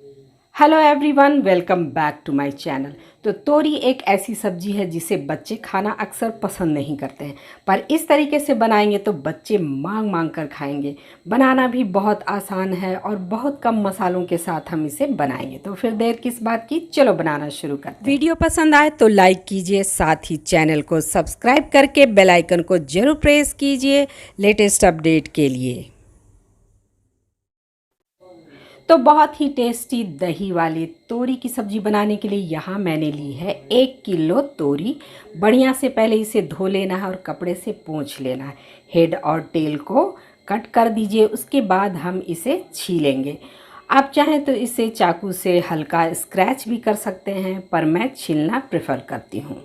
Hello everyone, welcome back to my channel. तो तोरी एक ऐसी सब्जी है जिसे बच्चे खाना अक्सर पसंद नहीं करते हैं, पर इस तरीके से बनाएंगे तो बच्चे मांग मांग कर खाएंगे। बनाना भी बहुत आसान है और बहुत कम मसालों के साथ हम इसे बनाएंगे। तो फिर देर किस बात की, चलो बनाना शुरू करते हैं। वीडियो पसंद आए तो लाइक कीजिए, साथ ही चैनल को सब्सक्राइब करके बेल आइकन को जरूर प्रेस कीजिए लेटेस्ट अपडेट के लिए। तो बहुत ही टेस्टी दही वाली तोरी की सब्ज़ी बनाने के लिए यहाँ मैंने ली है 1 किलो तोरी। बढ़िया से पहले इसे धो लेना है और कपड़े से पोंछ लेना है। हेड और टेल को कट कर दीजिए, उसके बाद हम इसे छीलेंगे। आप चाहें तो इसे चाकू से हल्का स्क्रैच भी कर सकते हैं, पर मैं छीलना प्रेफर करती हूँ।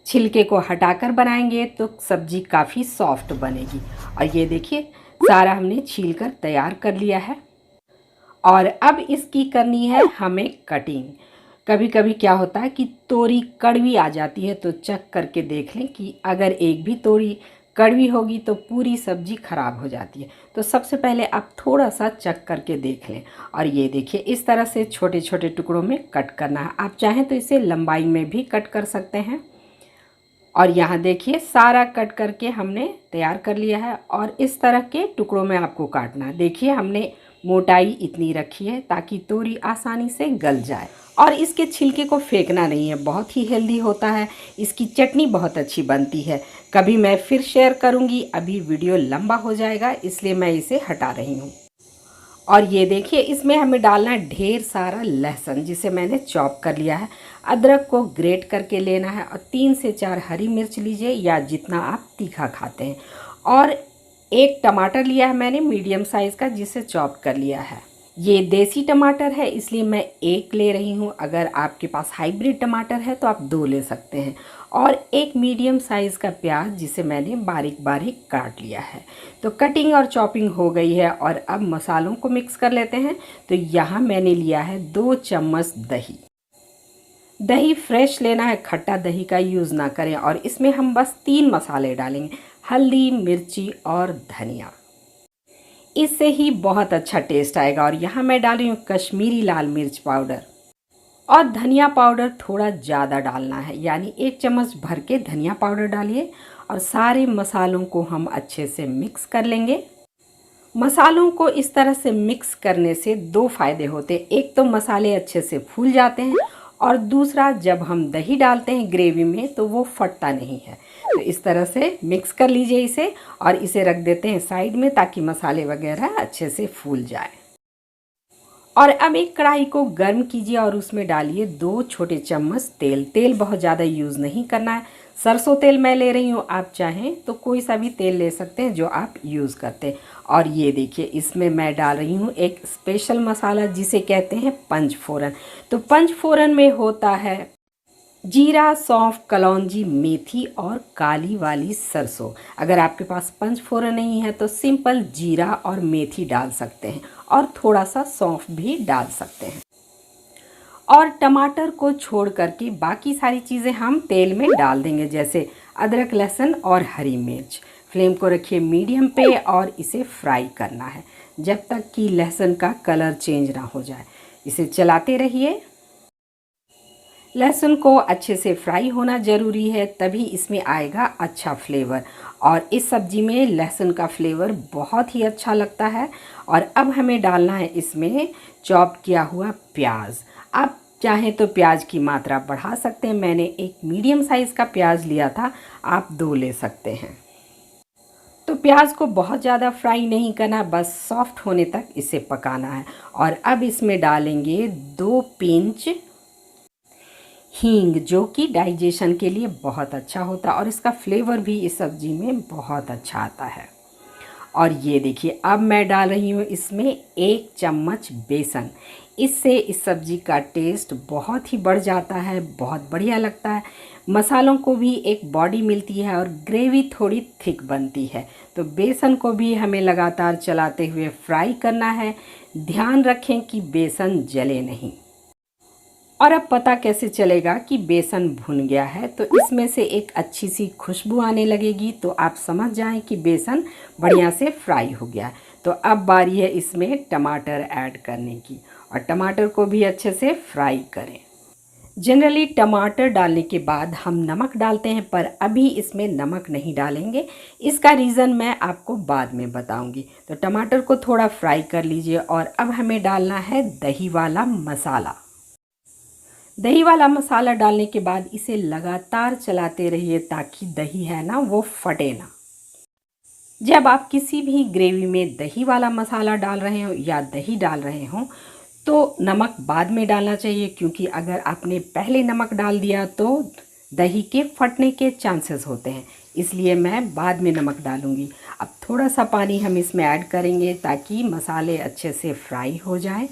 छिलके को हटाकर बनाएंगे तो सब्ज़ी काफ़ी सॉफ्ट बनेगी। और ये देखिए, सारा हमने छील कर तैयार कर लिया है। और अब इसकी करनी है हमें कटिंग। कभी कभी क्या होता है कि तोरी कड़वी आ जाती है, तो चख करके देख लें कि अगर एक भी तोरी कड़वी होगी तो पूरी सब्ज़ी ख़राब हो जाती है। तो सबसे पहले आप थोड़ा सा चख करके देख लें। और ये देखिए, इस तरह से छोटे छोटे टुकड़ों में कट करना है। आप चाहें तो इसे लंबाई में भी कट कर सकते हैं। और यहाँ देखिए, सारा कट करके हमने तैयार कर लिया है। और इस तरह के टुकड़ों में आपको काटना है। देखिए, हमने मोटाई इतनी रखी है ताकि तोरी आसानी से गल जाए। और इसके छिलके को फेंकना नहीं है, बहुत ही हेल्दी होता है। इसकी चटनी बहुत अच्छी बनती है, कभी मैं फिर शेयर करूँगी। अभी वीडियो लंबा हो जाएगा, इसलिए मैं इसे हटा रही हूँ। और ये देखिए, इसमें हमें डालना है ढेर सारा लहसुन, जिसे मैंने चॉप कर लिया है। अदरक को ग्रेट करके लेना है। और 3 से 4 हरी मिर्च लीजिए, या जितना आप तीखा खाते हैं। और एक टमाटर लिया है मैंने मीडियम साइज़ का, जिसे चॉप कर लिया है। ये देसी टमाटर है, इसलिए मैं 1 ले रही हूँ। अगर आपके पास हाइब्रिड टमाटर है तो आप 2 ले सकते हैं। और एक मीडियम साइज़ का प्याज, जिसे मैंने बारीक बारीक काट लिया है। तो कटिंग और चॉपिंग हो गई है। और अब मसालों को मिक्स कर लेते हैं। तो यहाँ मैंने लिया है 2 चम्मच दही। दही फ्रेश लेना है, खट्टा दही का यूज़ ना करें। और इसमें हम बस 3 मसाले डालेंगे, हल्दी, मिर्ची और धनिया। इससे ही बहुत अच्छा टेस्ट आएगा। और यहाँ मैं डाल रही हूँ कश्मीरी लाल मिर्च पाउडर। और धनिया पाउडर थोड़ा ज़्यादा डालना है, यानी 1 चम्मच भर के धनिया पाउडर डालिए। और सारे मसालों को हम अच्छे से मिक्स कर लेंगे। मसालों को इस तरह से मिक्स करने से 2 फ़ायदे होते हैं। एक तो मसाले अच्छे से फूल जाते हैं, और दूसरा जब हम दही डालते हैं ग्रेवी में तो वो फटता नहीं है। तो इस तरह से मिक्स कर लीजिए इसे, और इसे रख देते हैं साइड में ताकि मसाले वगैरह अच्छे से फूल जाए। और अब एक कढ़ाई को गर्म कीजिए और उसमें डालिए 2 छोटे चम्मच तेल। तेल बहुत ज़्यादा यूज़ नहीं करना है। सरसों तेल मैं ले रही हूँ, आप चाहें तो कोई सा भी तेल ले सकते हैं जो आप यूज़ करते हैं। और ये देखिए, इसमें मैं डाल रही हूँ एक स्पेशल मसाला, जिसे कहते हैं पंचफोरन। तो पंचफोरन में होता है जीरा, सौंफ, कलौंजी, मेथी और काली वाली सरसों। अगर आपके पास पंचफोरन नहीं है तो सिंपल जीरा और मेथी डाल सकते हैं, और थोड़ा सा सौंफ भी डाल सकते हैं। और टमाटर को छोड़ करके बाकी सारी चीज़ें हम तेल में डाल देंगे, जैसे अदरक, लहसुन और हरी मिर्च। फ्लेम को रखिए मीडियम पे, और इसे फ्राई करना है जब तक कि लहसुन का कलर चेंज ना हो जाए। इसे चलाते रहिए। लहसुन को अच्छे से फ्राई होना ज़रूरी है, तभी इसमें आएगा अच्छा फ्लेवर। और इस सब्ज़ी में लहसुन का फ्लेवर बहुत ही अच्छा लगता है। और अब हमें डालना है इसमें चॉप किया हुआ प्याज। आप चाहें तो प्याज की मात्रा बढ़ा सकते हैं। मैंने एक मीडियम साइज़ का प्याज लिया था, आप 2 ले सकते हैं। तो प्याज को बहुत ज़्यादा फ्राई नहीं करना, बस सॉफ्ट होने तक इसे पकाना है। और अब इसमें डालेंगे 2 पिंच हींग, जो कि डाइजेशन के लिए बहुत अच्छा होता है, और इसका फ्लेवर भी इस सब्ज़ी में बहुत अच्छा आता है। और ये देखिए, अब मैं डाल रही हूँ इसमें 1 चम्मच बेसन। इससे इस सब्ज़ी का टेस्ट बहुत ही बढ़ जाता है, बहुत बढ़िया लगता है। मसालों को भी एक बॉडी मिलती है और ग्रेवी थोड़ी थिक बनती है। तो बेसन को भी हमें लगातार चलाते हुए फ्राई करना है। ध्यान रखें कि बेसन जले नहीं। और अब पता कैसे चलेगा कि बेसन भुन गया है? तो इसमें से एक अच्छी सी खुशबू आने लगेगी, तो आप समझ जाएं कि बेसन बढ़िया से फ्राई हो गया है। तो अब बारी है इसमें टमाटर ऐड करने की। और टमाटर को भी अच्छे से फ्राई करें। जनरली टमाटर डालने के बाद हम नमक डालते हैं, पर अभी इसमें नमक नहीं डालेंगे। इसका रीज़न मैं आपको बाद में बताऊंगी। तो टमाटर को थोड़ा फ्राई कर लीजिए और अब हमें डालना है दही वाला मसाला। दही वाला मसाला डालने के बाद इसे लगातार चलाते रहिए ताकि दही है ना वो फटे ना। जब आप किसी भी ग्रेवी में दही वाला मसाला डाल रहे हो या दही डाल रहे हो तो नमक बाद में डालना चाहिए, क्योंकि अगर आपने पहले नमक डाल दिया तो दही के फटने के चांसेस होते हैं। इसलिए मैं बाद में नमक डालूंगी। अब थोड़ा सा पानी हम इसमें ऐड करेंगे ताकि मसाले अच्छे से फ्राई हो जाए।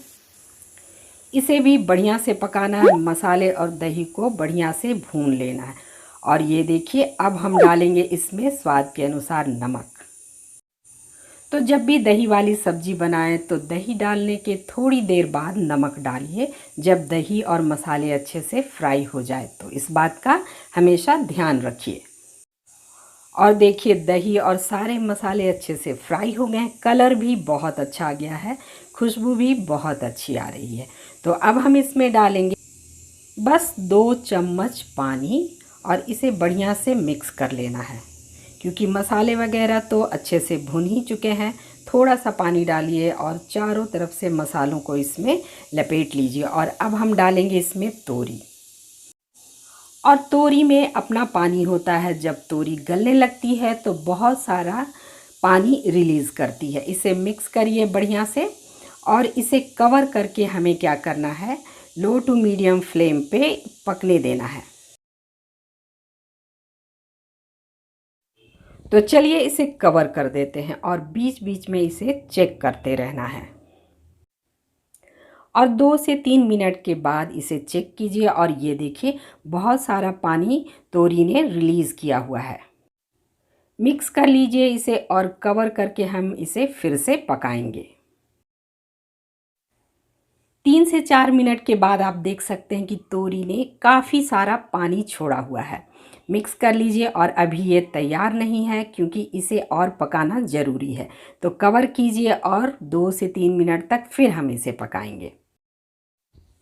इसे भी बढ़िया से पकाना है, मसाले और दही को बढ़िया से भून लेना है। और ये देखिए अब हम डालेंगे इसमें स्वाद के अनुसार नमक। तो जब भी दही वाली सब्ज़ी बनाएं तो दही डालने के थोड़ी देर बाद नमक डालिए, जब दही और मसाले अच्छे से फ्राई हो जाए। तो इस बात का हमेशा ध्यान रखिए। और देखिए दही और सारे मसाले अच्छे से फ्राई हो गए हैं, कलर भी बहुत अच्छा आ गया है, खुशबू भी बहुत अच्छी आ रही है। तो अब हम इसमें डालेंगे बस 2 चम्मच पानी और इसे बढ़िया से मिक्स कर लेना है, क्योंकि मसाले वगैरह तो अच्छे से भुन ही चुके हैं। थोड़ा सा पानी डालिए और चारों तरफ से मसालों को इसमें लपेट लीजिए। और अब हम डालेंगे इसमें तोरी। और तोरी में अपना पानी होता है, जब तोरी गलने लगती है तो बहुत सारा पानी रिलीज़ करती है। इसे मिक्स करिए बढ़िया से और इसे कवर करके हमें क्या करना है, लो टू मीडियम फ्लेम पे पकने देना है। तो चलिए इसे कवर कर देते हैं और बीच बीच में इसे चेक करते रहना है। और 2 से 3 मिनट के बाद इसे चेक कीजिए और ये देखिए बहुत सारा पानी तोरी ने रिलीज़ किया हुआ है। मिक्स कर लीजिए इसे और कवर करके हम इसे फिर से पकाएंगे। 3 से 4 मिनट के बाद आप देख सकते हैं कि तोरी ने काफ़ी सारा पानी छोड़ा हुआ है। मिक्स कर लीजिए और अभी ये तैयार नहीं है, क्योंकि इसे और पकाना ज़रूरी है। तो कवर कीजिए और 2 से 3 मिनट तक फिर हम इसे पकाएंगे।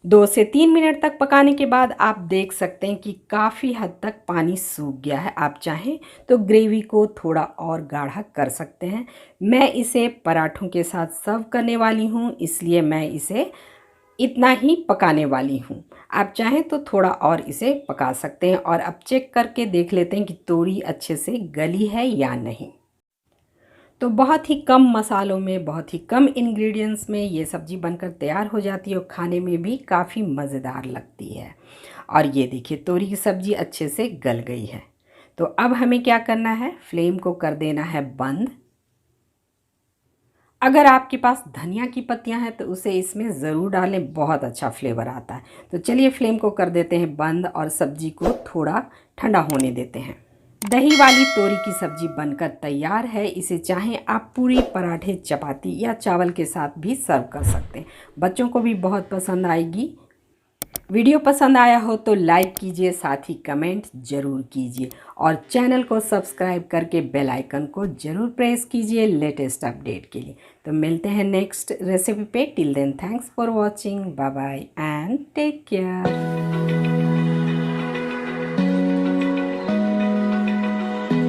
2 से 3 मिनट तक पकाने के बाद आप देख सकते हैं कि काफ़ी हद तक पानी सूख गया है। आप चाहें तो ग्रेवी को थोड़ा और गाढ़ा कर सकते हैं। मैं इसे पराठों के साथ सर्व करने वाली हूँ, इसलिए मैं इसे इतना ही पकाने वाली हूँ। आप चाहें तो थोड़ा और इसे पका सकते हैं। और अब चेक करके देख लेते हैं कि तोरी अच्छे से गली है या नहीं। तो बहुत ही कम मसालों में, बहुत ही कम इंग्रेडिएंट्स में ये सब्ज़ी बनकर तैयार हो जाती है और खाने में भी काफ़ी मज़ेदार लगती है। और ये देखिए तोरी की सब्ज़ी अच्छे से गल गई है। तो अब हमें क्या करना है, फ्लेम को कर देना है बंद। अगर आपके पास धनिया की पत्तियां हैं तो उसे इसमें ज़रूर डालें, बहुत अच्छा फ्लेवर आता है। तो चलिए फ्लेम को कर देते हैं बंद और सब्ज़ी को थोड़ा ठंडा होने देते हैं। दही वाली तोरी की सब्ज़ी बनकर तैयार है। इसे चाहें आप पूरी, पराठे, चपाती या चावल के साथ भी सर्व कर सकते हैं। बच्चों को भी बहुत पसंद आएगी। वीडियो पसंद आया हो तो लाइक कीजिए, साथ ही कमेंट ज़रूर कीजिए और चैनल को सब्सक्राइब करके बेल आइकन को ज़रूर प्रेस कीजिए लेटेस्ट अपडेट के लिए। तो मिलते हैं नेक्स्ट रेसिपी पे। Till then thanks for watching, bye bye and take care.